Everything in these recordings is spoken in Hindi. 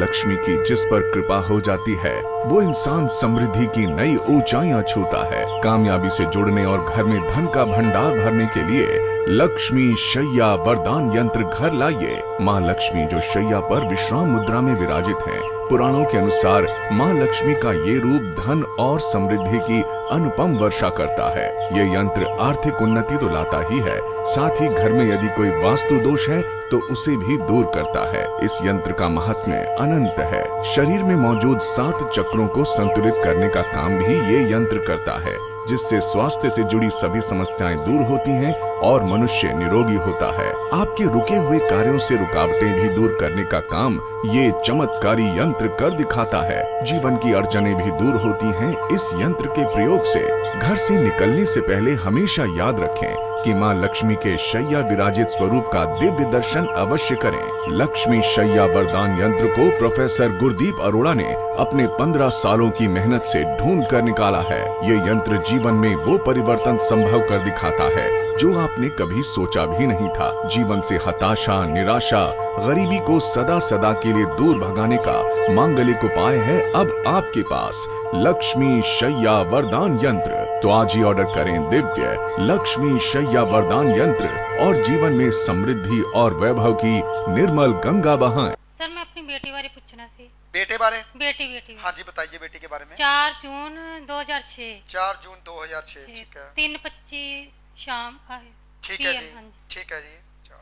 लक्ष्मी की जिस पर कृपा हो जाती है वो इंसान समृद्धि की नई ऊंचाइयां छूता है। कामयाबी से जुड़ने और घर में धन का भंडार भरने के लिए लक्ष्मी शैया वरदान यंत्र घर लाइए। माँ लक्ष्मी जो शैया पर विश्राम मुद्रा में विराजित हैं। पुराणों के अनुसार माँ लक्ष्मी का ये रूप धन और समृद्धि की अनुपम वर्षा करता है। ये यंत्र आर्थिक उन्नति तो लाता ही है, साथ ही घर में यदि कोई वास्तु दोष है तो उसे भी दूर करता है। इस यंत्र का महात्म्य अनंत है। शरीर में मौजूद 7 चक्रों को संतुलित करने का काम भी ये यंत्र करता है, जिससे स्वास्थ्य से जुड़ी सभी समस्याएं दूर होती हैं और मनुष्य निरोगी होता है। आपके रुके हुए कार्यों से रुकावटें भी दूर करने का काम ये चमत्कारी यंत्र कर दिखाता है। जीवन की अड़चनें भी दूर होती हैं इस यंत्र के प्रयोग से। घर से निकलने से पहले हमेशा याद रखें कि माँ लक्ष्मी के शैया विराजित स्वरूप का दिव्य दर्शन अवश्य करें। लक्ष्मी शैया वरदान यंत्र को प्रोफेसर गुरदीप अरोड़ा ने अपने 15 सालों की मेहनत से ढूंढ कर निकाला है। ये यंत्र जीवन में वो परिवर्तन संभव कर दिखाता है जो आपने कभी सोचा भी नहीं था। जीवन से हताशा, निराशा, गरीबी को सदा सदा के लिए दूर भगाने का मांगलिक उपाय है अब आपके पास, लक्ष्मी शैया वरदान यंत्र। तो आज ही ऑर्डर करें दिव्य लक्ष्मी शैया वरदान यंत्र और जीवन में समृद्धि और वैभव की निर्मल गंगा बहाएं। सर मैं अपनी बेटी बारे पूछना सी। बेटे बारे? बेटी हाँ जी, बताइए बेटी के बारे में। 4 जून 2006। 4 जून 2006, ठीक है। 3:25 शाम आए। ठीक है जी, ठीक है जी।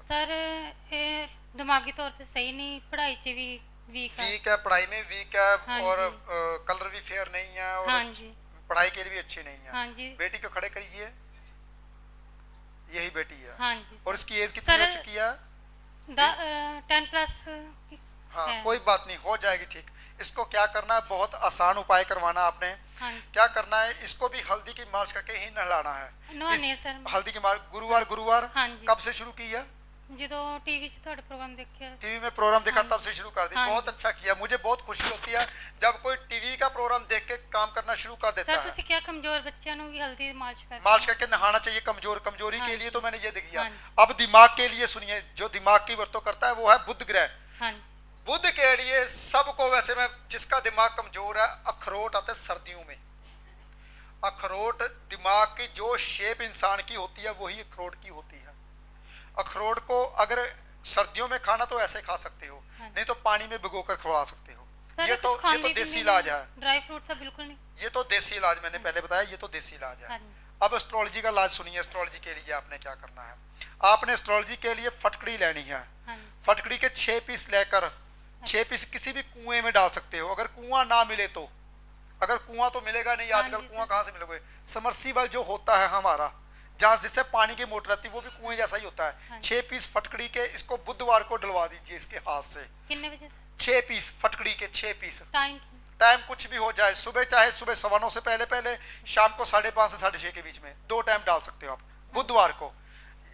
सर दिमागी तौर पे सही नहीं, पढ़ाई से भी वीक है, पढ़ाई में वीक है। हाँ और कलर भी फेयर नहीं है और हाँ जी, पढ़ाई के लिए भी अच्छी नहीं है। हाँ जी। बेटी को खड़े करिए, यही बेटी है। हाँ जी। और इसकी एज कितनी हो चुकी है? 10+। हाँ, कोई बात नहीं, हो जाएगी ठीक। इसको क्या करना है, बहुत आसान उपाय करवाना आपने। हाँ, क्या करना है, इसको भी हल्दी की मालिश करके ही नहलाना है। सर हल्दी की मालिश गुरुवार। हाँ, कब से शुरू की है? जो टीवी से थोड़ा प्रोग्राम देखा, टीवी में प्रोग्राम देखा हाँ, तब से शुरू कर दी। हाँ, बहुत अच्छा किया। मुझे बहुत खुशी होती है जब कोई टीवी का प्रोग्राम देख के काम करना शुरू कर देता है। सर क्या कमजोर बच्चों की हल्दी मालिश करके नहाना चाहिए। कमजोरी हाँ, के लिए तो मैंने ये दिया। हाँ, अब दिमाग के लिए सुनिए, जो दिमाग की वर्तों करता है वो है बुध ग्रह। हाँ, बुध के लिए सबको, वैसे में जिसका दिमाग कमजोर है, अखरोट आते सर्दियों में। अखरोट दिमाग की जो शेप इंसान की होती है वही अखरोट की होती है। अखरोट को अगर सर्दियों में खाना तो ऐसे खा सकते हो, नहीं तो पानी में भिगोकर खवा सकते हो। ये तो देसी इलाज है। ड्राई फ्रूट तो बिल्कुल नहीं। ये तो देसी इलाज मैंने पहले बताया, ये तो देसी इलाज है। अब एस्ट्रोलॉजी का इलाज सुनिए। एस्ट्रोलॉजी के लिए आपने क्या करना है, आपने एस्ट्रोलॉजी के लिए फटकड़ी लेनी है। फटकड़ी के 6 पीस लेकर 6 पीस किसी भी कुएं में डाल सकते हो। अगर कुआं ना मिले तो, अगर कुआं तो मिलेगा नहीं, आजकल कुआं कहाँ से मिलोगे। समरसीबल जो होता है हमारा, जहां जिससे पानी की मोटर आती है, वो भी कुएं जैसा ही होता है। 6 पीस फटकड़ी के, इसको बुधवार को डलवा दीजिए इसके हाथ से। कितने बजे? 6 पीस फटकड़ी के 6 पीस। टाइम कुछ भी हो जाए, सुबह चाहे सुबह 9:15 से पहले, शाम को 5:30 से 6:30 के बीच में, 2 टाइम डाल सकते हो आप बुधवार को।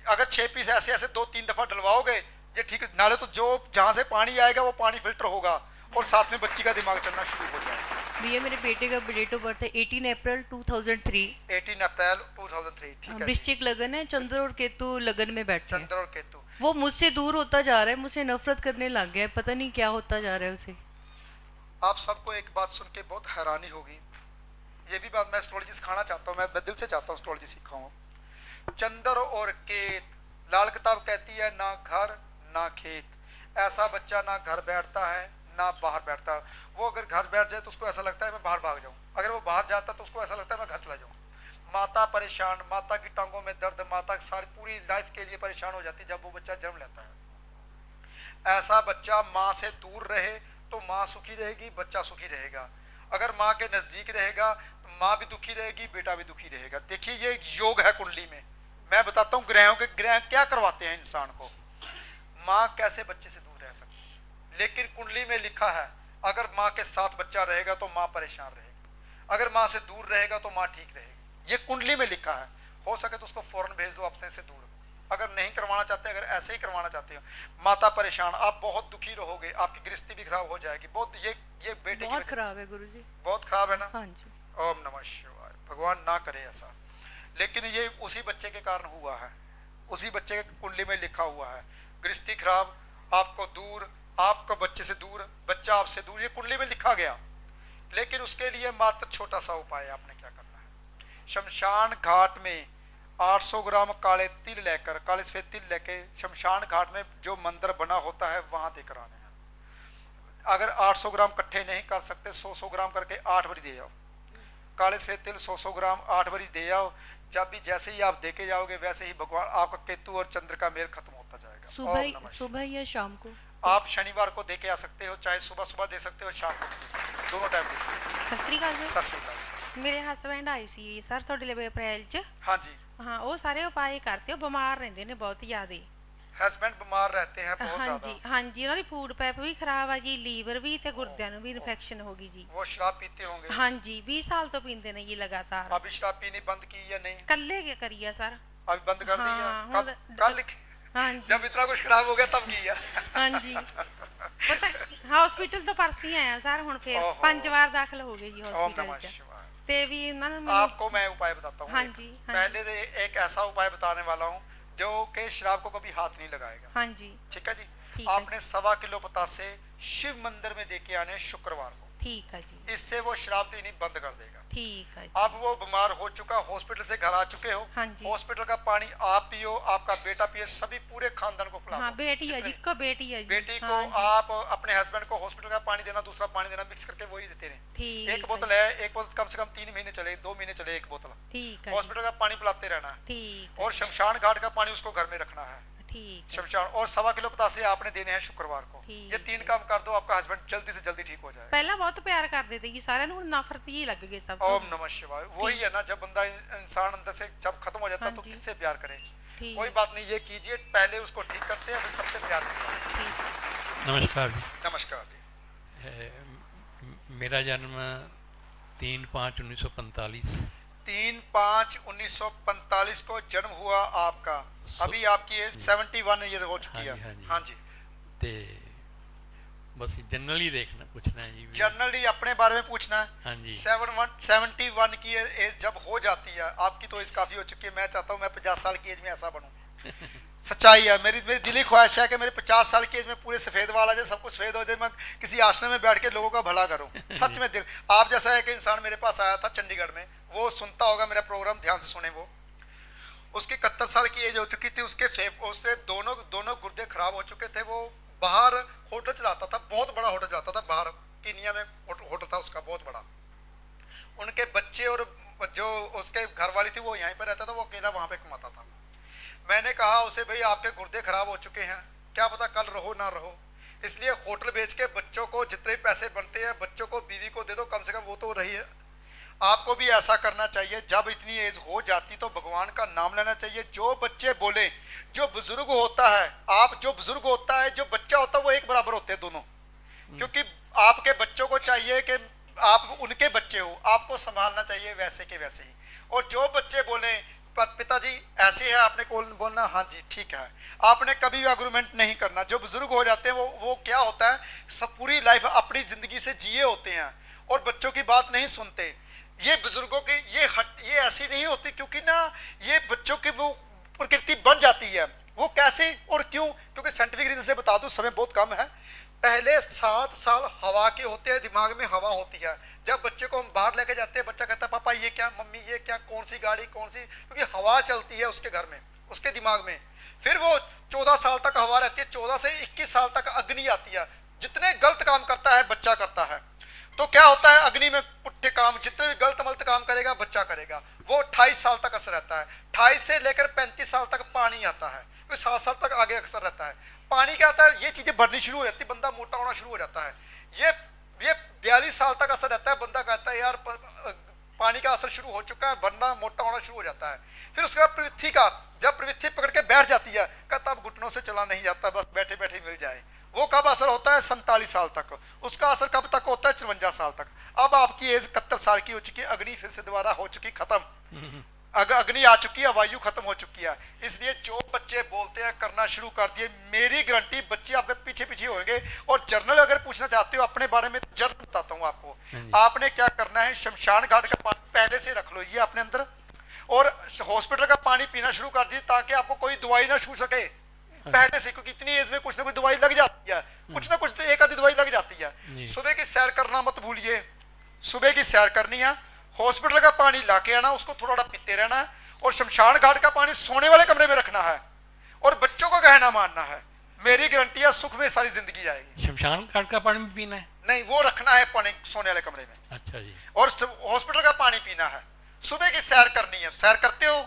अगर 6 पीस ऐसे 2-3 दफा डलवाओगे ये ठीक, नाले तो जो जहां से पानी आएगा वो पानी फिल्टर होगा और साथ में बच्ची का दिमाग चलना शुरू हो जाएगा। भैया मेरे बेटे का डेट ऑफ बर्थ है 18 अप्रैल 2003। 18 अप्रैल 2003, ठीक है। वृश्चिक लगन है, चंद्र और केतु लगन में बैठे हैं। चंद्र और केतु। वो मुझसे दूर होता जा रहा है, मुझसे नफरत करने लग गया है, पता नहीं क्या होता जा रहा है उसे। आप सबको एक बात सुन के बहुत हैरानी होगी। ये भी बात मैं एस्ट्रोलॉजी सिखाना चाहता हूँ, मैं दिल से चाहता हूँ एस्ट्रोलॉजी सिखाऊं। चंद्र और केत, लाल किताब कहती है ना घर ना खेत। ऐसा बच्चा ना घर बैठता है ना बाहर बैठता। वो अगर घर बैठ जाए तो उसको ऐसा लगता है मैं बाहर भाग जाऊं, अगर वो बाहर जाता तो उसको ऐसा लगता है मैं घर चला जाऊं। माता परेशान, माता की टांगों में दर्द, माता सारी पूरी लाइफ के लिए परेशान हो जाती है जब वो बच्चा जन्म लेता है। ऐसा बच्चा माँ से दूर रहे तो माँ सुखी रहेगी, बच्चा सुखी रहेगा। अगर माँ के नजदीक रहेगा तो माँ भी दुखी रहेगी, बेटा भी दुखी रहेगा। देखिए ये योग है कुंडली में। मैं बताता हूँ ग्रहों के ग्रह क्या करवाते हैं इंसान को। माँ कैसे बच्चे से दूर रह सकती है, लेकिन कुंडली में लिखा है अगर माँ के साथ बच्चा रहेगा तो माँ परेशान रहेगी, अगर माँ से दूर रहेगा तो माँ ठीक रहेगी। ये कुंडली में लिखा है। हो सके तो उसको फौरन भेज दो अपने से दूर। अगर नहीं करवाना चाहते, अगर ऐसे ही करवाना चाहते हो, माता परेशान, आप बहुत दुखी रहोगे, आपकी गृहस्थी भी खराब हो जाएगी। बहुत ये बेटे बहुत खराब है गुरुजी, बहुत खराब है ना। हाँ जी। ओम नमः शिवाय। भगवान ना करे ऐसा, लेकिन ये उसी बच्चे के कारण हुआ है, उसी बच्चे के कुंडली में लिखा हुआ है। गृहस्थी खराब, आपको दूर, आपका बच्चे से दूर, बच्चा आपसे दूर, ये कुंडली में लिखा गया। लेकिन उसके लिए मात्र छोटा सा उपाय है, आपने क्या करना है, शमशान घाट में 800 ग्राम काले तिल लेकर, काले सफेद तिल लेके शमशान घाट में जो मंदिर बना होता है वहां देकर आने हैं। अगर 800 ग्राम इकट्ठे नहीं कर सकते, 100 ग्राम करके 8 बारी दे आओ। काले सफेद तिल 100 ग्राम 8 बारी दे आओ। जब भी जैसे ही आप देके जाओगे वैसे ही भगवान आपका केतु और चंद्र का मेल खत्म होता जाएगा। सुबह या शाम को? आप शनिवार को देके आ सकते हो, चाहे सुबह सुबह दे सकते हो, शाम को भी दे सकते हो, दोनों टाइम दे सकते हो। ਸਤਿ ਸ੍ਰੀ ਅਕਾਲ ਜੀ। सत श्री अकाल। ਮੇਰੇ ਹਸਬੈਂਡ ਆਏ ਸੀ ਸਰ ਤੁਹਾਡੇ ਲਈ ਅਪ੍ਰੈਲ 'ਚ। हाँ जी, ਹਾਂ ਉਹ ਸਾਰੇ ਉਪਾਅ ਕਰਦੇ, ਉਹ ਬਿਮਾਰ ਰਹਿੰਦੇ ਨੇ ਬਹੁਤ ਜ਼ਿਆਦਾ। हस्बैंड बीमार रहते हैं बहुत ਹਾਂਜੀ ज्यादा। ਹਾਂਜੀ, ਉਹਨਾਂ ਦੀ ਫੂਡ ਪੈਪ ਵੀ ਖਰਾਬ ਆ ਜੀ, ਲੀਵਰ ਵੀ ਤੇ ਗੁਰਦਿਆਂ ਨੂੰ ਵੀ ਇਨਫੈਕਸ਼ਨ ਹੋ ਗਈ ਜੀ। वो शराब पीते होंगे। ਹਾਂਜੀ 20 ਸਾਲ ਤੋਂ ਪੀਂਦੇ ਨੇ ਜੀ ਲਗਾਤਾਰ। अभी शराब पीनी बंद की या नहीं? ਕੱਲੇ ਕੇ ਕਰੀ ਆ ਸਰ। अभी बंद कर दी है? हाँ, कब? हाँ, कल? ਹਾਂਜੀ जब इतना कुछ खराब हो गया तब की है? ਹਾਂਜੀ ਪਤਾ ਹਸਪੀਟਲ ਤੋਂ ਪਰਸੀ ਆਇਆ ਸਰ, ਹੁਣ ਫੇਰ ਓਹੋ। 5 ਵਾਰ ਦਾਖਲ ਹੋ ਗਏ ਜੀ ओम ਹਸਪੀਟਲ नमः 'ਚ। शिवाय। ਤੇ ਵੀ ਉਹਨਾਂ ਨੂੰ आपको मैं उपाय बताता हूँ। हाँ एक। जी, हाँ पहले से एक ऐसा उपाय बताने वाला हूँ जो कि शराब को कभी हाथ नहीं लगाएगा। ਹਾਂਜੀ ठीक है जी। ठीक है। आपने 1.25 किलो पतासे शिव मंदिर में देके आने शुक्रवार को। ਠੀਕ ਆ ਜੀ, इससे वो शराब देनी बंद कर देगा। ਠੀਕ ਆ ਜੀ। अब वो बीमार हो चुका, हॉस्पिटल से घर आ चुके हो, हाँ जी। हॉस्पिटल का पानी आप पियो, आपका बेटा पिए, सभी पूरे खानदान को पिला हाँ दो। बेटी है जी, जितने- इको बेटी है जी। बेटी को हाँ जी, आप अपने हस्बैंड को हॉस्पिटल का पानी देना, दूसरा पानी देना, मिक्स करके वही देते रहे। ठीक एक बोतल है, एक बोतल कम से कम 3 महीने चले, 2 महीने चले एक बोतल। ठीक है हॉस्पिटल का पानी पिलाते रहना है। ठीक और शमशान घाट का पानी उसको घर में रखना है। ठीक है। शमशान और 1.25 किलो पतासे आपने देने हैं शुक्रवार को। ठीक ये 3 काम कर दो, आपका हस्बैंड जल्दी से जल्दी ठीक हो जाएगा। ਪਹਿਲਾਂ ਬਹੁਤ ਪਿਆਰ ਕਰਦੇ ਤੇ ਜੀ ਸਾਰਿਆਂ ਨੂੰ, ਹੁਣ ਨਫ਼ਰਤ ਹੀ ਲੱਗ ਗਈ ਸਭ ਤੋਂ। ओम नमः शिवाय। वही है ना, जब बंदा इंसान अंदर से जब खत्म हो जाता है हाँ तो जी। किससे प्यार करे? ठीक कोई बात नहीं, ये कीजिए, पहले उसको ठीक करते हैं, फिर सबसे प्यार करिए। ठीक नमस्कार जी। नमस्कार जी। मेरा जन्म 3/5/1945। 3/5/1945 को जन्म हुआ आपका। अभी आपकी एज 71 ईयर हो चुकी है। हाँ जी। हाँ जी। ते बस जनरली देखना पूछना है जी। जनरली अपने बारे में पूछना है। हाँ जी। 71 की एज जब हो जाती है, आपकी तो एज काफी हो चुकी है, मैं चाहता हूँ मैं 50 साल की एज में ऐसा बनूं। सच्चाई है, मेरी दिली ख्वाहिश है कि मेरे 50 साल की एज में पूरे सफेद वाल आ जाए, सब कुछ सफेद हो जाए, मैं किसी आश्रम में बैठ के लोगों का भला करूं। सच में दिल आप जैसा है कि इंसान मेरे पास आया था चंडीगढ़ में, वो सुनता होगा मेरा प्रोग्राम, ध्यान से सुने। वो उसकी 71 साल की एज हो चुकी थी, उसके दोनों गुर्दे खराब हो चुके थे। वो बाहर होटल चलाता था, बहुत बड़ा होटल चलाता था, बाहर कीनिया में होटल था उसका बहुत बड़ा। उनके बच्चे और जो उसके घर वाली थी वो यहीं पर रहता था, वो अकेला वहां पे कमाता था। मैंने कहा उसे, भाई आपके गुर्दे खराब हो चुके हैं, क्या पता कल रहो ना रहो, इसलिए होटल बेच के बच्चों को जितने पैसे बनते हैं बच्चों को, बीवी को दे दो, कम से कम वो तो रही है। आपको भी ऐसा करना चाहिए। जब इतनी एज हो जाती तो भगवान का नाम लेना चाहिए। जो बच्चे बोले, जो बुजुर्ग होता है, आप जो बुजुर्ग होता है, जो बच्चा होता है, वो एक बराबर होते हैं दोनों। क्योंकि आपके बच्चों को चाहिए कि आप उनके बच्चे हो, आपको संभालना चाहिए वैसे के वैसे ही। और जो बच्चे बोले पिताजी ऐसे है, आपने बोलना हाँ जी ठीक है, आपने कभी भी आर्गुमेंट नहीं करना। जो बुजुर्ग हो जाते हैं वो क्या होता है, सब पूरी लाइफ अपनी जिंदगी से जिए होते हैं और बच्चों की बात नहीं सुनते। ये बुजुर्गों की ये ऐसी नहीं होती, क्योंकि ना ये बच्चों की वो प्रकृति बन जाती है। वो कैसे और क्यों? क्योंकि साइंटिफिक रीजन से बता दूं, समय बहुत कम है। पहले 7 साल हवा के होते हैं, दिमाग में हवा होती है। जब बच्चे को हम बाहर लेके जाते हैं, बच्चा कहता है पापा ये क्या, मम्मी ये क्या, कौन सी गाड़ी कौन सी, क्योंकि हवा चलती है उसके घर में, उसके दिमाग में। फिर वो 14 साल तक हवा रहती है, 14 से 21 साल तक अग्नि आती है। जितने गलत काम करता है बच्चा करता है, तो क्या होता है, अग्नि में पुट्ठे काम, जितने भी गलत मलत काम करेगा बच्चा करेगा। वो 28 साल तक असर रहता है। 28 से लेकर 35 साल तक पानी आता है, फिर 7 साल तक आगे असर रहता है। पानी क्या आता है, ये चीजें बढ़नी शुरू हो जाती है, बंदा मोटा होना शुरू हो जाता है। ये 42 साल तक असर रहता है। बंदा कहता है यार पानी का असर शुरू हो चुका है, बंदा मोटा होना शुरू हो जाता है। फिर उसके बाद प्रवृत्ति का, जब प्रवृत्ति पकड़ के बैठ जाती है, कहता अब घुटनों से चला नहीं जाता, बस बैठे बैठे मिल जाए। वो कब असर होता है, 47 साल तक। उसका असर कब तक होता है, 54 साल तक। अब आपकी एज 71 साल की हो चुकी है, अग्नि फिर से दोबारा हो चुकी खत्म, अग्नि आ चुकी है, वायु खत्म हो चुकी है। इसलिए जो बच्चे बोलते हैं करना शुरू कर दिए, मेरी गारंटी बच्चे आपके पीछे पीछे होंगे। और जर्नल अगर पूछना चाहते हो अपने बारे में, जर्नल बताता हूँ आपको। आपने क्या करना है, शमशान घाट का पानी पहले से रख लो ये अपने अंदर, और हॉस्पिटल का पानी पीना शुरू कर दिए, ताकि आपको कोई दवाई ना छू सके। पहले से, क्योंकि इतनी एज में कुछ ना कुछ दवाई लग जाती है, कुछ ना कुछ तो एक आधी दवाई लग जाती है। जी। सुबह की सैर करना मत भूलिए, सुबह की सैर करनी है। हॉस्पिटल का पानी लाके आना, उसको थोड़ा थोड़ा पीते रहना है। और शमशान घाट का पानी सोने वाले कमरे में रखना है और बच्चों का कहना मानना है। मेरी गारंटी है सुख में सारी जिंदगी जाएगी। शमशान घाट का पानी भी पीना है? नहीं, वो रखना है पानी सोने वाले कमरे में। अच्छा जी। और हॉस्पिटल का पानी पीना है। सुबह की सैर करनी है। सैर करते हो?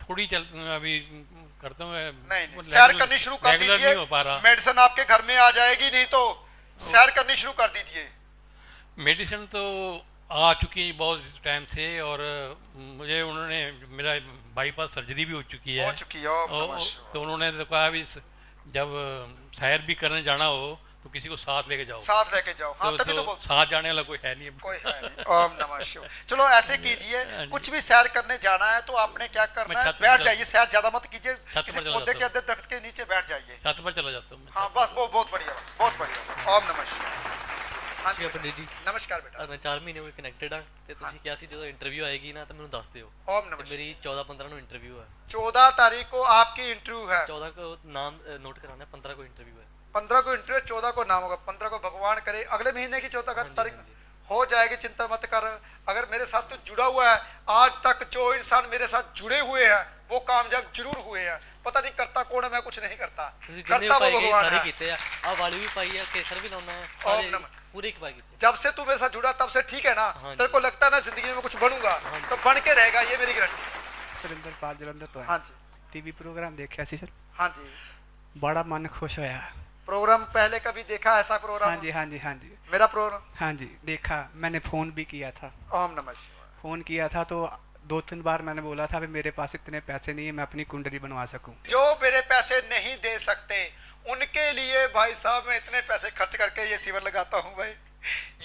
थोड़ी चल अभी करता हूँ। नहीं, सैर करनी शुरू कर रेगुलर दीजिए। नहीं हो पा रहा। मेडिसिन आपके घर में आ जाएगी, नहीं तो सैर करनी शुरू कर दीजिए। मेडिसिन तो आ चुकी है बहुत टाइम से, और मुझे उन्होंने, मेरा बाईपास सर्जरी भी हो चुकी है। हो चुकी है। ओम नमः शिवाय। तो उन्होंने तो कहा भी जब सैर भी करने जाना हो तो किसी को साथ लेके जाओ। साथ लेके जाओ। हाँ, तभी तो बोल, साथ जाने वाला कोई है नहीं। कोई है नहीं। ओम नमः शिवाय। चलो ऐसे कीजिए, कुछ भी सैर करने जाना है तो आपने क्या करना है, बैठ जाइए। सैर ज्यादा मत कीजिए, किसी पौधे के अंदर दरख्त के नीचे बैठ जाइए। छत पर चला जाता हूँ। हाँ बस, वो बहुत बढ़िया, बहुत बढ़िया। ओम नमः शिवाय। हाँ जी, ਆਪਣੇ ਜੀ नमस्कार बेटा। ਮੈਂ 4 ਮਹੀਨੇ ਹੋਏ ਕਨੈਕਟਡ ਆ ਤੇ ਤੁਸੀਂ ਕਿਹਾ ਸੀ ਜਦੋਂ ਇੰਟਰਵਿਊ ਆਏਗੀ ਨਾ ਤਾਂ ਮੈਨੂੰ ਦੱਸ ਦਿਓ। ओम ਤੇ नमः शिवाय। ਮੇਰੀ 14-15 ਨੂੰ ਇੰਟਰਵਿਊ ਹੈ। 14 तारीख को आपकी इंटरव्यू है। 14 को नाम नोट कराना है, 15 को इंटरव्यू है। 15 को इंटरव्यू, 14 को नाम होगा। 15 को भगवान करे अगले महीने की 14 हाँ जी, तारीख हाँ जी। हो जाएगी, चिंता मत कर। अगर मेरे साथ तो जुड़ा हुआ है, आज तक जो इंसान मेरे साथ जुड़े हुए हैं वो कामयाब जरूर हुए हैं। पता नहीं करता कौन है, मैं कुछ नहीं करता, ਤੁਸੀਂ ਜਿੰਨੇ करता वो ਪਾਈ ਗਏ भगवान ਸਾਰੇ है। ਕੀਤੇ ਆ। ਆ ਵਾਲੀ ਵੀ ਪਾਈ ਆ, ਕੇਸਰ ਵੀ ਲਾਉਣਾ ਹੈ, ओम ਸਾਰੇ नमः। ਪੂਰੇ ਇੱਕ ਪਾਈ ਕੀਤੇ। जब से तू मेरे साथ जुड़ा तब से ठीक है ना? हाँ तेरे जी। को लगता है ना जिंदगी में कुछ बनूंगा, हाँ जी। तो बन के रहेगा, ये मेरी गारंटी। ਸੁਰਿੰਦਰਪਾਲ ਜਲੰਧਰ ਤੋਂ हाँ ਹੈ। जी, ਟੀਵੀ ਪ੍ਰੋਗਰਾਮ ਦੇਖਿਆ ਸੀ ਸਰ, हाँ जी। ਬੜਾ ਮਨ ਖੁਸ਼ ਹੋਇਆ। प्रोग्राम पहले कभी देखा ऐसा प्रोग्राम? हाँ जी हाँ जी हाँ जी मेरा प्रोग्राम। हाँ जी देखा, मैंने फ़ोन भी किया था। ओम नमः शिवाय। फ़ोन किया था तो 2-3 बार मैंने बोला था कि मेरे पास इतने पैसे नहीं है मैं अपनी कुंडली बनवा सकूं। जो मेरे पैसे नहीं दे सकते उनके लिए भाई साहब मैं इतने पैसे खर्च करके ये शिविर लगाता हूँ भाई।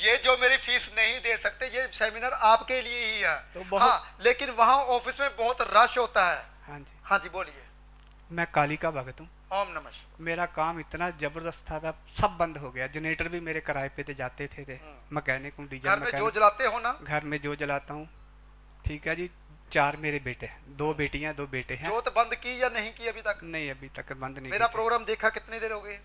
ये जो मेरी फीस नहीं दे सकते, ये सेमिनार आपके लिए ही है। तो बहुत- हाँ, लेकिन वहाँ ऑफिस में बहुत रश होता है। हाँ जी, हाँ जी, बोलिए। मैं काली का भगत हूँ। ओम नमः शिवाय। मेरा काम इतना ज़बरदस्त था सब बंद हो गया। जनरेटर भी मेरे किराए पे थे, जाते थे मैकेनिक हूँ, डीजल घर में जो मैकेनिक। जलाते हो ना, घर में जो जलाता हूँ। ठीक है जी। 4 मेरे बेटे, 2 बेटियाँ 2 बेटे हैं। जोत बंद की या नहीं की अभी तक? नहीं अभी तक बंद नहीं मेरा की। प्रोग्राम देखा कितनी देर हो गई?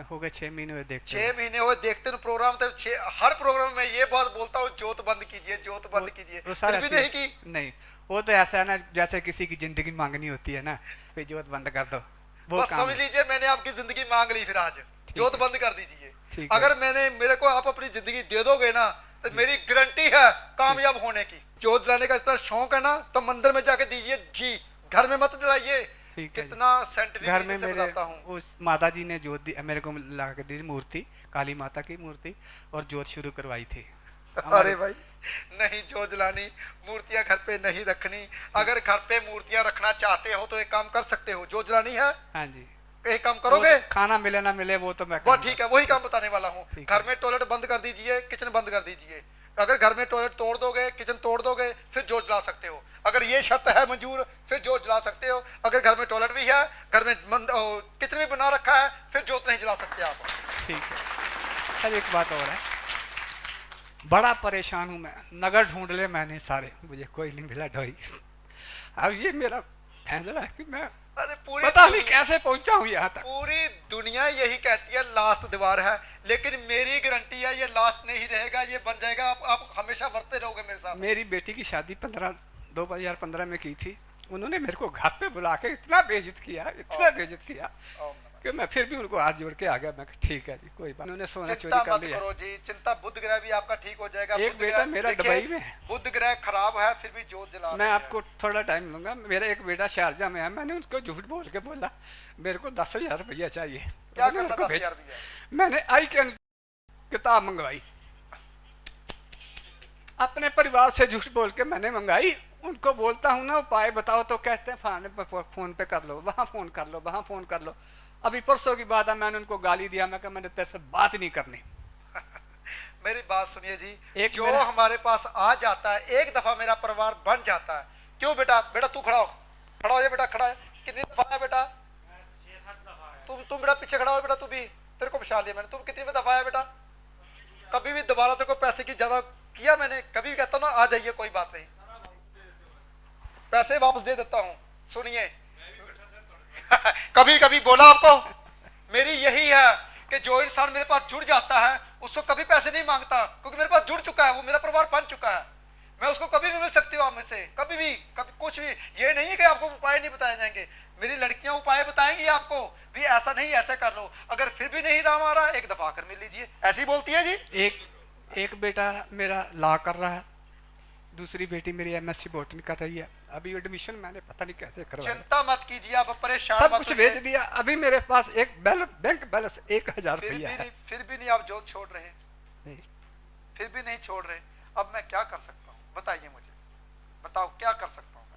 हो गए 6 महीने हुए देखते 6 महीने हुए देखते हैं प्रोग्राम। तो हर प्रोग्राम में ये बात बोलता हूँ, जोत बंद कीजिए, जोत बंद कीजिए, वो फिर भी ऐसे- नहीं की। नहीं, वो तो ऐसा है ना जैसे किसी की जिंदगी मांगनी होती है ना, फिर जोत बंद कर दो, वो बस काम समझ है। लीजिए मैंने आपकी जिंदगी मांग ली, फिर आज जोत बंद कर दीजिए। ठीक है। अगर मेरे को आप अपनी जिंदगी दे दोगे ना तो मेरी गारंटी है कामयाब होने की। जोत जलाने का इतना शौक है ना तो मंदिर में जाके दीजिए घी, घर में मत जलाइए। ठीक है जी। कितना साइंटिफिक घर में से मेरे बताता हूँ। उस माता जी ने जोत दी, मेरे को ला के दी मूर्ति, काली माता की मूर्ति, और जोत शुरू करवाई थी। अरे भाई नहीं, जोत जलानी, मूर्तियां घर पे नहीं रखनी। अगर घर पे मूर्तियां रखना चाहते हो तो एक काम कर सकते हो, जोत जलानी है, हाँ जी। एक काम करोगे? वो खाना मिले ना मिले वो तो मैं वो करूँगा। ठीक है, वही काम बताने वाला हूँ। ठीक घर है। में टॉयलेट बंद कर दीजिए, किचन बंद कर दीजिए। अगर घर में टॉयलेट तोड़ दोगे, किचन तोड़ दोगे, फिर जोत जला सकते हो। अगर ये शर्त है मंजूर, फिर जोत जला सकते हो। अगर घर में टॉयलेट भी है, घर में किचन भी बना रखा है, फिर जोत नहीं जला सकते आप। ठीक है सर। एक बात और है, बड़ा परेशान हूँ मैं, नगर ढूंढ ले मैंने सारे, मुझे कोई नहीं मिला ढोई। अब ये मेरा फैसला है कि मैं अरे पूरी पता नहीं दुनिया- कैसे पहुंचा हूँ यहाँ तक। पूरी दुनिया यही कहती है लास्ट दीवार है, लेकिन मेरी गारंटी है ये लास्ट नहीं रहेगा, ये बन जाएगा। आप हमेशा बढ़ते रहोगे मेरे साथ। मेरी बेटी की शादी 2015 में की थी। उन्होंने मेरे को घर पे बुला के इतना बेइज्जत किया, इतना बेइज्जत किया ओम कि मैं फिर भी उनको हाथ जोड़ के आ गया। मैं कहा, ठीक है जी कोई बात। उन्होंने सोना नमः। चोरी चिंता कर मत लिया। करो जी, चिंता, बुध ग्रह भी आपका ठीक हो जाएगा। एक बुध बेटा ग्रह- मेरा देखिए, दुबई में है। बुध ग्रह खराब है, फिर भी जोत जला मैं रहे आपको थोड़ा टाइम लूंगा। मेरा एक बेटा शारजा में है, मैंने उसको झूठ बोल के बोला मेरे को 10,000 रुपया चाहिए। हैं। क्या मैंने करना उनको 10,000 रुपया? मैंने आई कैन किताब मंगवाई, अपने परिवार से झूठ बोल के मैंने मंगाई। उनको बोलता हूँ ना उपाय बताओ तो कहते हैं फाने पर फोन पे कर लो, वहाँ फोन कर लो, वहाँ फोन कर लो। अभी परसों की बात है, मैंने उनको गाली दिया, मैं कहा मैंने तेरे से बात नहीं करनी। मेरी बात सुनिए जी, एक जो मेरा- हमारे पास आ जाता है, एक दफा मेरा परिवार बन जाता है। क्यों बेटा? बेटा तू खड़ा हो, खड़ा हो जा बेटा, खड़ा है। कितनी दफा है बेटा? तुम बेटा पीछे खड़ा हो बेटा, तू भी, तेरे को पछाड़ लिया मैंने। तुम कितनी दफा है बेटा? कभी भी दोबारा तेरे को पैसे की ज्यादा किया मैंने? कभी भी कहता ना आ जाइए, कोई बात नहीं, पैसे वापस दे देता हूँ। सुनिए जुड़ जाता है उसको कभी पैसे नहीं मांगता, क्योंकि मेरे पास जुड़ चुका है, वो मेरा परिवार बन चुका है। मैं उसको कभी भी मिल सकती हूँ आप में से, कभी भी, कभी कुछ भी। ये नहीं है कि आपको उपाय नहीं बताए जाएंगे, मेरी लड़कियां उपाय बताएंगी आपको भी, ऐसा नहीं ऐसा कर लो, अगर फिर भी नहीं राम आ रहा एक दफा आकर मिल लीजिए, ऐसी बोलती है जी। एक बेटा मेरा लॉ कर रहा है, दूसरी बेटी मेरी MSc बॉटनी कर रही है। अभी एडमिशन मैंने पता नहीं कैसे करवाया। चिंता मत कीजिए, आप परेशान सब मत कुछ होइए। भेज दिया। अभी मेरे पास एक बैंक बैलेंस 1000 रुपया है। फिर भी नहीं आप जोत छोड़ रहे, नहीं। फिर भी नहीं छोड़ रहे। अब मैं क्या कर सकता हूँ बताइए मुझे, बताओ क्या कर सकता हूँ।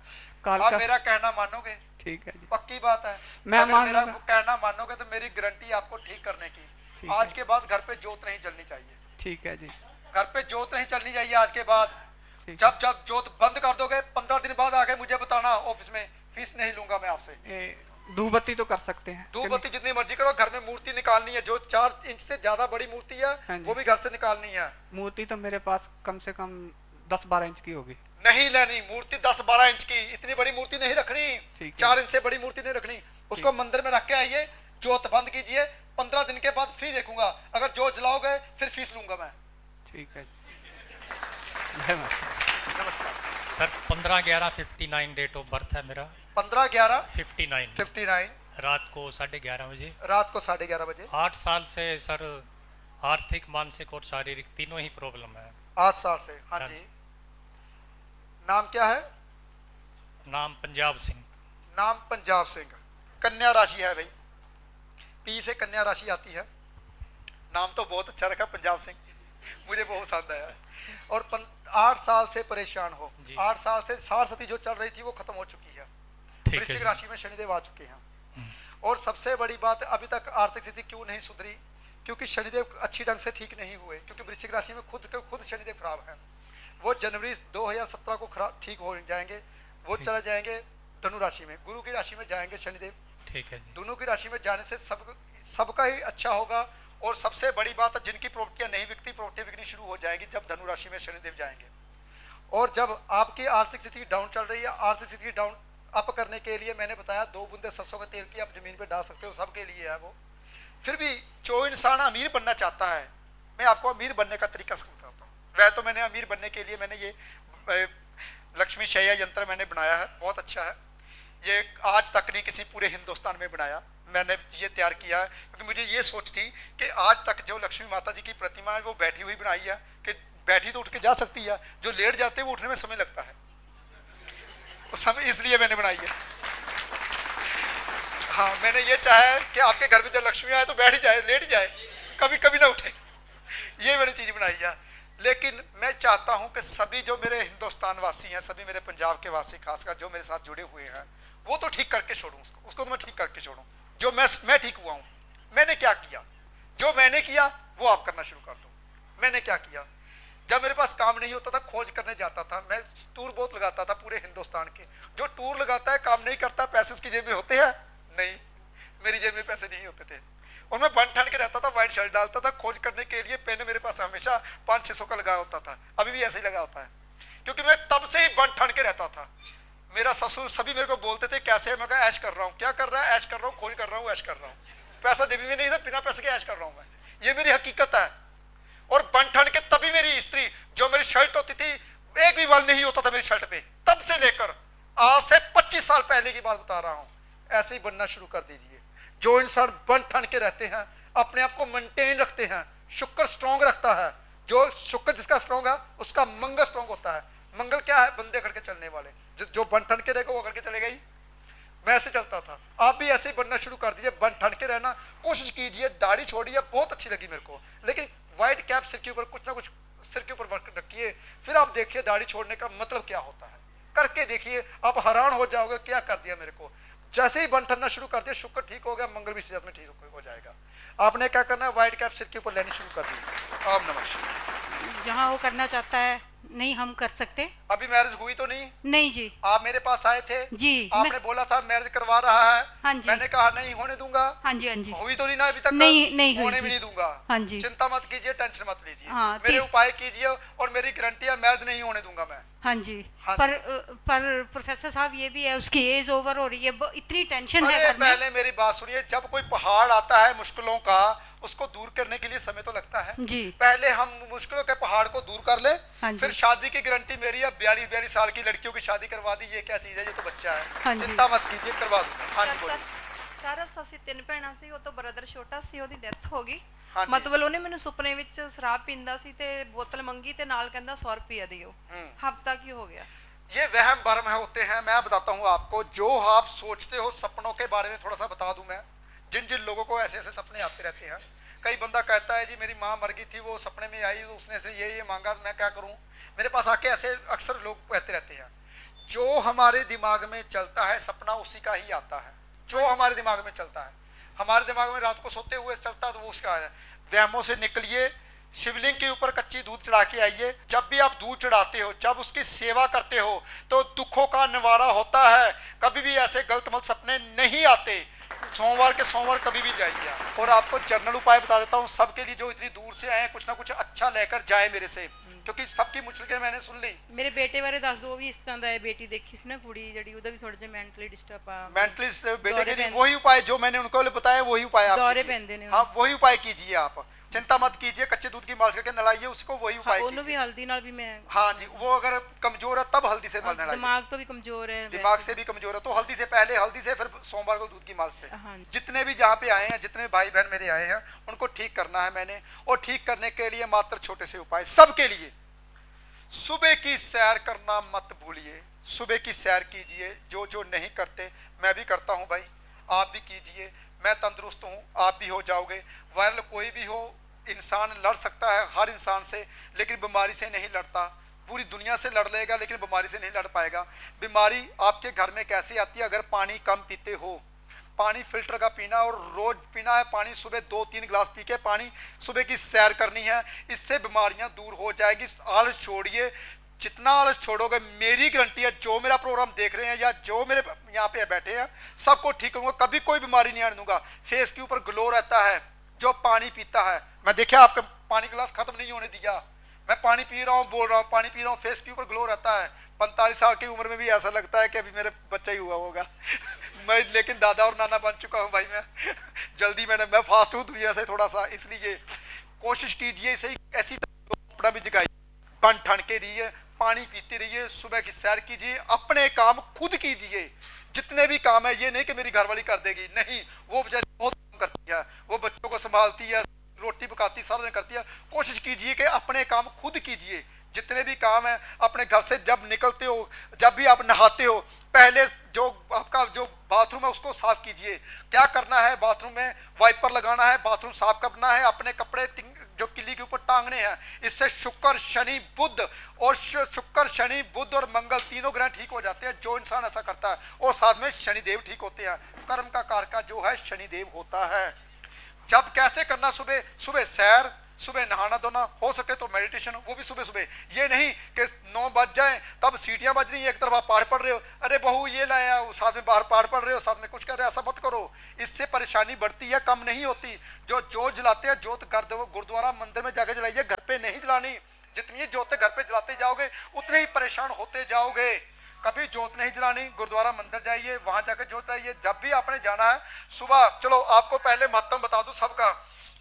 काल आप का मेरा कहना मानोगे? ठीक है जी, पक्की बात है, मैं अगर मान मेरा लूंगा। कहना मानोगे तो मेरी गारंटी आपको ठीक करने की। ठीक आज है। के बाद घर पे जोत नहीं जलनी चाहिए, ठीक है जी, घर पे जोत नहीं चलनी चाहिए आज के बाद। ठीक जब जब जोत बंद कर दोगे 15 दिन बाद आके मुझे बताना ऑफिस में, फीस नहीं लूंगा मैं आपसे। धूपबत्ती तो कर सकते हैं। धूपबत्ती जितनी मर्जी करो, घर में मूर्ति निकालनी है, जो 4 इंच से ज्यादा बड़ी मूर्ति हाँ है जी। वो भी घर से निकालनी है। मूर्ति तो मेरे पास कम से कम 10-12 इंच की होगी। नहीं लेनी मूर्ति 10-12 इंच की, इतनी बड़ी मूर्ति नहीं रखनी, ठीक है। 4 इंच से बड़ी मूर्ति नहीं रखनी। उसको मंदिर में रख के आइए, जोत बंद कीजिए, 15 दिन के बाद फ्री देखूंगा, अगर जोत जलाओगे फिर फीस लूंगा मैं। ठीक है जय माता। नमस्कार सर 15/11/59 डेट ऑफ बर्थ है मेरा। 15/11/59 59 रात को 11:30 बजे। रात को 11:30 बजे। 8 साल से सर आर्थिक, मानसिक और शारीरिक तीनों ही प्रॉब्लम है। 8 साल से। हाँ हाँ जी। नाम क्या है? नाम पंजाब सिंह। नाम पंजाब सिंह। कन्या राशि है भाई, पी से कन्या राशि आती है। नाम तो बहुत अच्छा रखा पंजाब सिंह, मुझे बहुत पसंद आया। और 8 साल से परेशान हो, 8 साल से सारस्वती जो चल रही थी वो खत्म हो चुकी है। वृश्चिक राशि में शनिदेव आ चुके हैं। और सबसे बड़ी बात, अभी तक आर्थिक स्थिति क्यों नहीं सुधरी? क्योंकि शनिदेव अच्छी ढंग से ठीक नहीं हुए, क्योंकि वृश्चिक राशि में खुद शनिदेव खराब है। वो जनवरी 2017 को खराब ठीक हो जाएंगे, वो चले जाएंगे धनु राशि में, गुरु की राशि में जाएंगे शनिदेव। ठीक है जी। दोनों की राशि में जाने से सबका ही अच्छा होगा। और सबसे बड़ी बात है, जिनकी प्रॉपर्टियां नहीं बिकती, प्रॉपर्टी बिकनी शुरू हो जाएगी जब धनु राशि में शनिदेव जाएंगे। और जब आपकी आर्थिक स्थिति डाउन चल रही है, आर्थिक स्थिति डाउन अप करने के लिए मैंने बताया 2 बूंदे सरसों का तेल की आप जमीन पे डाल सकते हो, सबके लिए है वो। फिर भी जो इंसान अमीर बनना चाहता है, मैं आपको अमीर बनने का तरीका समझाता हूँ। वह तो मैंने अमीर बनने के लिए मैंने ये लक्ष्मी शैया यंत्र मैंने बनाया है, बहुत अच्छा है। ये आज तक नहीं किसी पूरे हिंदुस्तान में बनाया, मैंने ये तैयार किया है क्योंकि मुझे ये सोच थी कि आज तक जो लक्ष्मी माता जी की प्रतिमा है वो बैठी हुई बनाई है, कि बैठी तो उठ के जा सकती है, जो लेट जाते हैं वो उठने में समय लगता है, उस समय इसलिए मैंने बनाई है। हाँ, मैंने ये चाहा है कि आपके घर में जब लक्ष्मी आए तो बैठ ही जाए, लेट जाए, कभी कभी ना उठे, ये मैंने चीज़ बनाई है। लेकिन मैं चाहता हूं कि सभी जो मेरे हिंदुस्तान वासी हैं, सभी मेरे पंजाब के वासी खासकर जो मेरे साथ जुड़े हुए हैं, वो तो ठीक करके छोड़ूं, उसको तो मैं ठीक करके छोड़ूं। जो मैं ठीक हुआ हूं, मैंने क्या किया, जो मैंने किया वो आप करना शुरू कर दो। मैंने क्या किया, जब मेरे पास काम नहीं होता था खोज करने जाता था, मैं टूर बहुत लगाता था पूरे हिंदुस्तान के। जो टूर लगाता है काम नहीं करता, पैसे उसकी जेब में होते हैं? नहीं, मेरी जेब में पैसे नहीं होते थे। और मैं बन ठन के रहता था, व्हाइट शर्ट डालता था, खोज करने के लिए पेन मेरे पास हमेशा 500-600 का लगा होता था, अभी भी ऐसे ही लगा होता है, क्योंकि मैं तब से ही बन ठन के रहता था। मेरा ससुर सभी मेरे को बोलते थे कैसे है, मैं कहा ऐश कर रहा हूँ। क्या कर रहा है? ऐश कर रहा हूँ, खोज कर रहा हूँ, ऐश कर रहा हूँ। पैसा जेबी में नहीं था, बिना पैसे के ऐश कर रहा हूँ मैं, ये मेरी हकीकत है। और बन ठन के तभी मेरी स्त्री, जो मेरी शर्ट होती थी, एक भी वाल नहीं होता था मेरी शर्ट पे, तब से लेकर आज से 25 साल पहले की बात बता रहा हूँ, ऐसे ही बनना शुरू कर दीजिए। जो इंसान बन ठन के रहते हैं, अपने आप को मेंटेन रखते हैं, शुक्र स्ट्रॉन्ग रखता है। जो शुक्र जिसका स्ट्रॉन्ग है उसका मंगल स्ट्रॉन्ग होता है। मंगल क्या है? बंदे करके चलने वाले। जो बन ठन के रहेगा वो करके चलेगा ही। मैं ऐसे चलता था, आप भी ऐसे ही बनना शुरू कर दीजिए, बन ठन के रहना कोशिश कीजिए। दाढ़ी छोड़िए, बहुत अच्छी लगी मेरे को, लेकिन व्हाइट कैप सिर के ऊपर कुछ ना कुछ सिर के ऊपर वर्क रखिए, फिर आप देखिए दाढ़ी छोड़ने का मतलब क्या होता है, करके देखिए, आप हैरान हो जाओगे क्या कर दिया मेरे को। जैसे ही बन ठनना शुरू कर दिया, शुक्र ठीक हो गया, मंगल भी साथ में ठीक हो जाएगा। आपने क्या करना है? व्हाइट कैप सिर के ऊपर लेनी शुरू कर दी। ओम नमः शिवाय। जहाँ वो करना चाहता है नहीं हम कर सकते। अभी मैरिज हुई तो नहीं? नहीं जी। आप मेरे पास आए थे जी। आपने बोला था मैरिज करवा रहा है। हाँ जी। मैंने कहा नहीं होने दूंगा। हाँ जी हाँ जी। हुई तो नहीं ना अभी तक? नहीं हुई होने भी जी। नहीं दूंगा। हाँ जी। चिंता मत कीजिए, टेंशन मत लीजिए। हाँ, मेरे ठीक। उपाय कीजिए और मेरी गारंटी है मैरिज नहीं होने दूंगा मैं। हाँ जी। हाँ पर प्रोफेसर साहब ये भी है, उसकी एज ओवर हो रही है, इतनी टेंशन है अरे घर में। पहले मेरी बात सुनिए, जब कोई पहाड़ आता है मुश्किलों का, उसको दूर करने के लिए समय तो लगता है जी। पहले हम मुश्किलों के पहाड़ को दूर कर ले, हाँ जी। फिर शादी की गारंटी मेरी है। 42 साल की लड़कियों की शादी करवा दी, ये क्या चीज है? ये तो बच्चा है। हाँ जी। चिंता मत कीजिए, करवा दूंगा। हाँ जी बोलिए। ਸਰ ਅਸੀਂ 3 ਭੈਣਾਂ ਸੀ, ਉਹ ਤੋਂ ਬ੍ਰਦਰ ਛੋਟਾ ਸੀ, ਉਹਦੀ ਡੈਥ ਹੋ ਗਈ। ਹਾਂਜੀ। ਮਤਲਬ ਉਹਨੇ ਮੈਨੂੰ ਸੁਪਨੇ ਵਿੱਚ ਸ਼ਰਾਬ ਪੀਂਦਾ ਸੀ ਤੇ ਬੋਤਲ ਮੰਗੀ ਤੇ ਨਾਲ ਕਹਿੰਦਾ 100 ਰੁਪਏ ਦਿਓ। ਹਫਤਾ ਕੀ ਹੋ ਗਿਆ। ये वहम भरम है होते हैं। मैं बताता हूँ आपको, जो आप सोचते हो सपनों के बारे में थोड़ा सा बता दूं मैं। जिन जिन लोगों को ऐसे ऐसे सपने आते रहते हैं, कई बंदा कहता है जी मेरी माँ मर गई थी, वो सपने में आई तो उसने से ये मांगा, मैं क्या करूँ? मेरे पास आके ऐसे अक्सर लोग कहते रहते हैं। जो हमारे दिमाग में चलता है सपना उसी का ही आता है। जो हमारे दिमाग में चलता है, हमारे दिमाग में रात को सोते हुए चलता है तो वो उसका है। वहमों से निकलिए, शिवलिंग के ऊपर कच्ची दूध चढ़ा के आइए। जब भी आप दूध चढ़ाते हो, जब उसकी सेवा करते हो तो दुखों का निवारा होता है। कभी भी ऐसे गलत मलत सपने नहीं आते। सोमवार के सोमवार कभी भी जाइए। और आपको जनरल उपाय बता देता हूँ सबके लिए, जो इतनी दूर से आए कुछ ना कुछ अच्छा लेकर जाए मेरे से, क्योंकि सबकी मुश्किलें मैंने सुन ली। ਮੇਰੇ ਬੇਟੇ ਬਾਰੇ ਦੱਸ ਦਿਓ, ਉਹ ਵੀ ਇਸ ਤਰ੍ਹਾਂ ਦਾ ਹੈ। ਬੇਟੀ ਦੇਖੀ ਸੀ ਨਾ कुड़ी ਜਿਹੜੀ, ਉਹਦਾ ਵੀ ਥੋੜਾ ਜਿਹਾ ਮੈਂਟਲੀ ਡਿਸਟਰਬ ਆ। मेंटली बेटे के लिए पैन- वही उपाय जो मैंने उनको बताया, वही उपाय आप दौरे कीजिए। पैंदे ने हाँ वही उपाय कीजिए आप, चिंता मत कीजिए। कच्चे दूध की मालिश करके नलाइए उसको, वही उपाय ਉਹਨੂੰ ਵੀ कीजिए। ਹल्दी ਨਾਲ ਵੀ मैं। हाँ जी, वो अगर कमजोर है तब हल्दी से नलाइए। दिमाग तो भी कमजोर है। दिमाग से भी कमजोर है तो हल्दी से पहले, हल्दी से फिर सोमवार को दूध की मालिश से। हाँ। जितने भी जहाँ पे आए हैं, जितने भाई बहन मेरे आए हैं, उनको ठीक करना है मैंने। और ठीक करने के लिए मात्र छोटे से उपाय सबके लिए। सुबह की सैर करना मत भूलिए। सुबह की सैर कीजिए। जो जो नहीं करते, मैं भी करता हूँ भाई, आप भी कीजिए। मैं तंदुरुस्त हूँ, आप भी हो जाओगे। वायरल कोई भी हो, इंसान लड़ सकता है हर इंसान से, लेकिन बीमारी से नहीं लड़ता। पूरी दुनिया से लड़ लेगा लेकिन बीमारी से नहीं लड़ पाएगा। बीमारी आपके घर में कैसे आती है? अगर पानी कम पीते हो, पानी फिल्टर का पीना और रोज पीना है पानी। सुबह 2-3 गिलास पी के पानी, सुबह की सैर करनी है, इससे बीमारियां दूर हो जाएगी। आलस छोड़िए, जितना आलस छोड़ोगे मेरी गारंटी है, जो मेरा प्रोग्राम देख रहे हैं या जो मेरे यहाँ पे बैठे हैं सबको ठीक करूंगा। कभी कोई बीमारी नहीं आने दूंगा। फेस के ऊपर ग्लो रहता है जो पानी पीता है। मैं देखा आपका पानी गिलास खत्म नहीं होने दिया। मैं पानी पी रहा हूँ, बोल रहा हूँ, पानी पी रहा हूँ, फेस के ऊपर ग्लो रहता है। 45 साल की उम्र में भी ऐसा लगता है कि अभी मेरे बच्चा ही हुआ होगा। मैं लेकिन दादा और नाना बन चुका हूँ भाई। मैं जल्दी मैं फास्ट हूँ दुनिया से थोड़ा सा, इसलिए कोशिश कीजिए इसे ऐसी अपना भी जगाइए, बन ठन के रहिए, पानी पीते रहिए, सुबह की सैर कीजिए, अपने काम खुद कीजिए। जितने भी काम है, ये नहीं कि मेरी घरवाली कर देगी, नहीं, वो बेचारी बहुत काम करती है, वो बच्चों को संभालती है, रोटी पकाती, सारा दिन करती है। कोशिश कीजिए कि अपने काम खुद कीजिए। जितने भी काम है अपने घर से जब निकलते हो, जब भी आप नहाते हो, पहले जो आपका जो बाथरूम है उसको साफ कीजिए। क्या करना है? बाथरूम में वाइपर लगाना है, बाथरूम साफ करना है, अपने कपड़े जो किली के ऊपर टांगने हैं। इससे शुक्र शनि बुध और मंगल तीनों ग्रह ठीक हो जाते हैं जो इंसान ऐसा करता है। और साथ में शनिदेव ठीक होते हैं। कर्म का कारका जो है शनिदेव होता है। जब कैसे करना? सुबह सुबह सैर, सुबह नहाना धोना, हो सके तो मेडिटेशन, वो भी सुबह सुबह। ये नहीं कि 9 बज जाए तब सीटियां बज रही है, एक तरफ आप पाठ पढ़ रहे हो, अरे बहू ये लाया, साथ में बाहर पाठ पढ़ रहे हो, साथ में कुछ कर रहे हो, ऐसा मत करो। इससे परेशानी बढ़ती है, कम नहीं होती। जो जोत जलाते हैं, जोत गुरुद्वारा मंदिर में जाके जलाइए, घर पे नहीं जलानी। जितनी जोतें घर पे जलाते जाओगे उतने ही परेशान होते जाओगे। कभी जोत नहीं जलानी, गुरुद्वारा मंदिर जाइए, वहां जाकर जोत लाइए। जब भी आपने जाना है सुबह, चलो आपको पहले महत्व बता दूं सबका।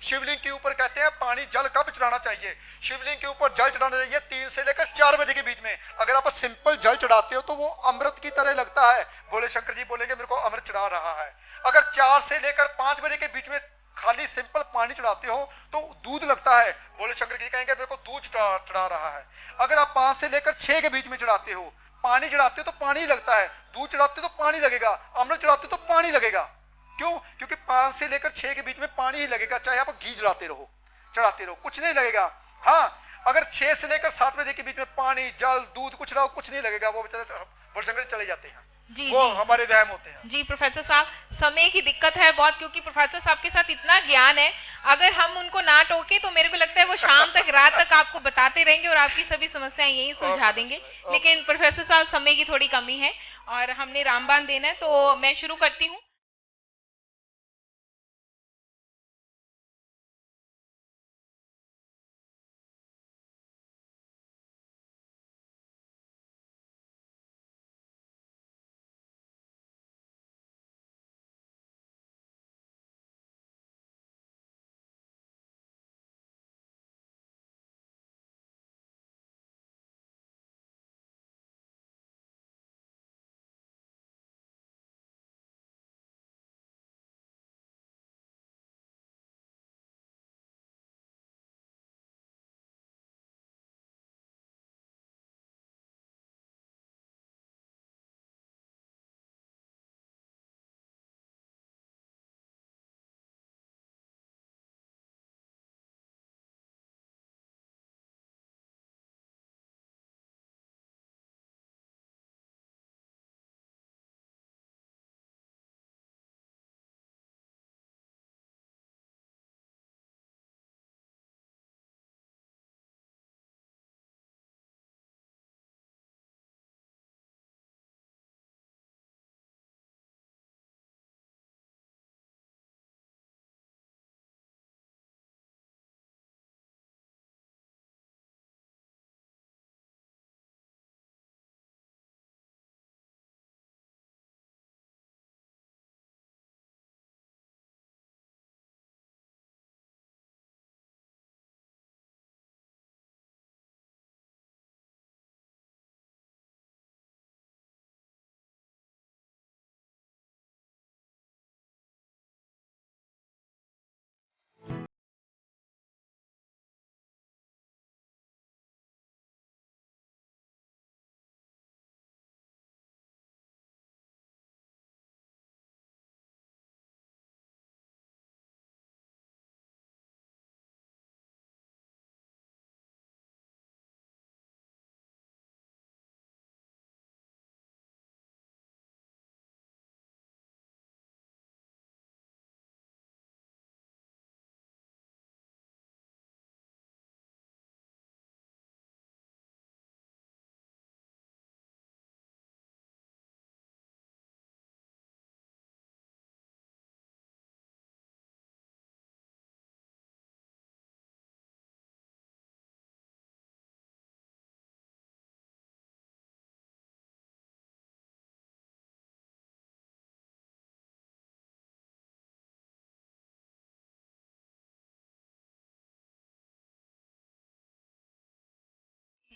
शिवलिंग के ऊपर कहते हैं पानी जल कब चढ़ाना चाहिए? शिवलिंग के ऊपर जल चढ़ाना चाहिए 3 से लेकर 4 बजे के बीच में। अगर आप सिंपल जल चढ़ाते हो तो वो अमृत की तरह लगता है। बोले शंकर जी बोलेंगे मेरे को अमृत चढ़ा रहा है। अगर 4 से लेकर 5 बजे के बीच में खाली सिंपल पानी चढ़ाते हो तो दूध लगता है। बोले शंकर जी कहेंगे मेरे को दूध चढ़ा रहा है। अगर आप 5 से लेकर 6 के बीच में चढ़ाते हो, पानी चढ़ाते हो तो पानी लगता है, दूध चढ़ाते हो तो पानी लगेगा, अमृत चढ़ाते हो तो पानी लगेगा। क्यों? क्योंकि 5 से लेकर 6 के बीच में पानी ही लगेगा, चाहे आप घी चढ़ाते रहो कुछ नहीं लगेगा। हाँ, अगर 6 से लेकर 7 बजे के बीच में पानी जल दूध कुछ रहो, कुछ नहीं लगेगा। वो बेचारे चले जाते हैं जी, वो जी, हमारे वहम होते हैं। जी प्रोफेसर साहब, समय की दिक्कत है बहुत, क्योंकि प्रोफेसर साहब के साथ इतना ज्ञान है, अगर हम उनको ना टोके तो मेरे को लगता है वो शाम तक रात तक आपको बताते रहेंगे और आपकी सभी समस्याएं यही सुलझा देंगे। लेकिन प्रोफेसर साहब समय की थोड़ी कमी है और हमने रामबाण देना है, तो मैं शुरू करती हूँ।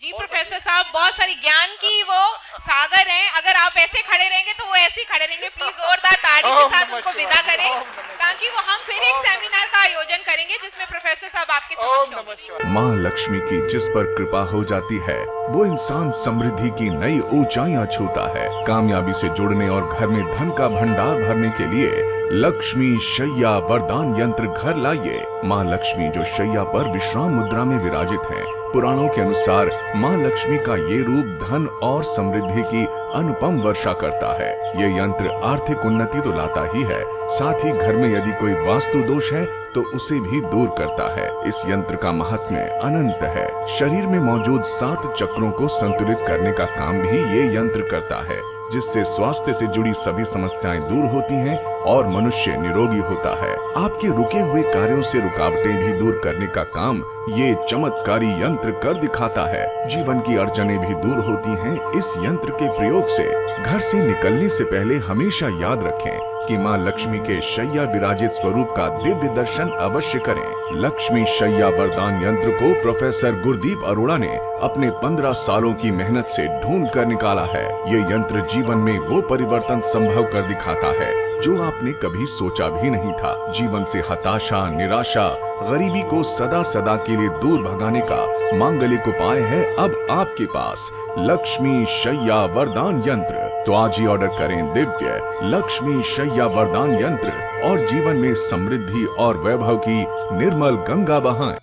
जी प्रोफेसर साहब, बहुत सारी ज्ञान की वो सागर हैं। अगर आप ऐसे खड़े रहेंगे तो वो ऐसे ही खड़े रहेंगे। प्लीज जोरदार ताड़ी के साथ उनको विदा करें, ताकि वो हम फिर एक सेमिनार का आयोजन करेंगे जिसमें प्रोफेसर साहब आपके समक्ष होंगे। माँ लक्ष्मी की जिस पर कृपा हो जाती है वो इंसान समृद्धि की नई ऊंचाइयां छूता है। कामयाबी से जुड़ने और घर में धन का भंडार भरने के लिए लक्ष्मी शैया वरदान यंत्र घर लाइए। माँ लक्ष्मी जो शैया पर विश्राम मुद्रा में विराजित हैं। पुराणों के अनुसार माँ लक्ष्मी का ये रूप धन और समृद्धि की अनुपम वर्षा करता है। ये यंत्र आर्थिक उन्नति तो लाता ही है, साथ ही घर में यदि कोई वास्तु दोष है तो उसे भी दूर करता है। इस यंत्र का महात्म्य अनंत है। शरीर में मौजूद 7 चक्रों को संतुलित करने का काम भी ये यंत्र करता है, जिससे स्वास्थ्य से जुड़ी सभी समस्याएं दूर होती हैं और मनुष्य निरोगी होता है। आपके रुके हुए कार्यों से रुकावटें भी दूर करने का काम ये चमत्कारी यंत्र कर दिखाता है। जीवन की अड़चनें भी दूर होती हैं इस यंत्र के प्रयोग से। घर से निकलने से पहले हमेशा याद रखें कि माँ लक्ष्मी के शैया विराजित स्वरूप का दिव्य दर्शन अवश्य करें। लक्ष्मी शैया वरदान यंत्र को प्रोफेसर गुरदीप अरोड़ा ने अपने 15 सालों की मेहनत से ढूंढ कर निकाला है। ये यंत्र जीवन में वो परिवर्तन संभव कर दिखाता है जो आपने कभी सोचा भी नहीं था। जीवन से हताशा, निराशा, गरीबी को सदा सदा के लिए दूर भगाने का मांगलिक उपाय है अब आपके पास, लक्ष्मी शैया वरदान यंत्र। तो आज ही ऑर्डर करें दिव्य लक्ष्मी शैया वरदान यंत्र और जीवन में समृद्धि और वैभव की निर्मल गंगा बहाएं।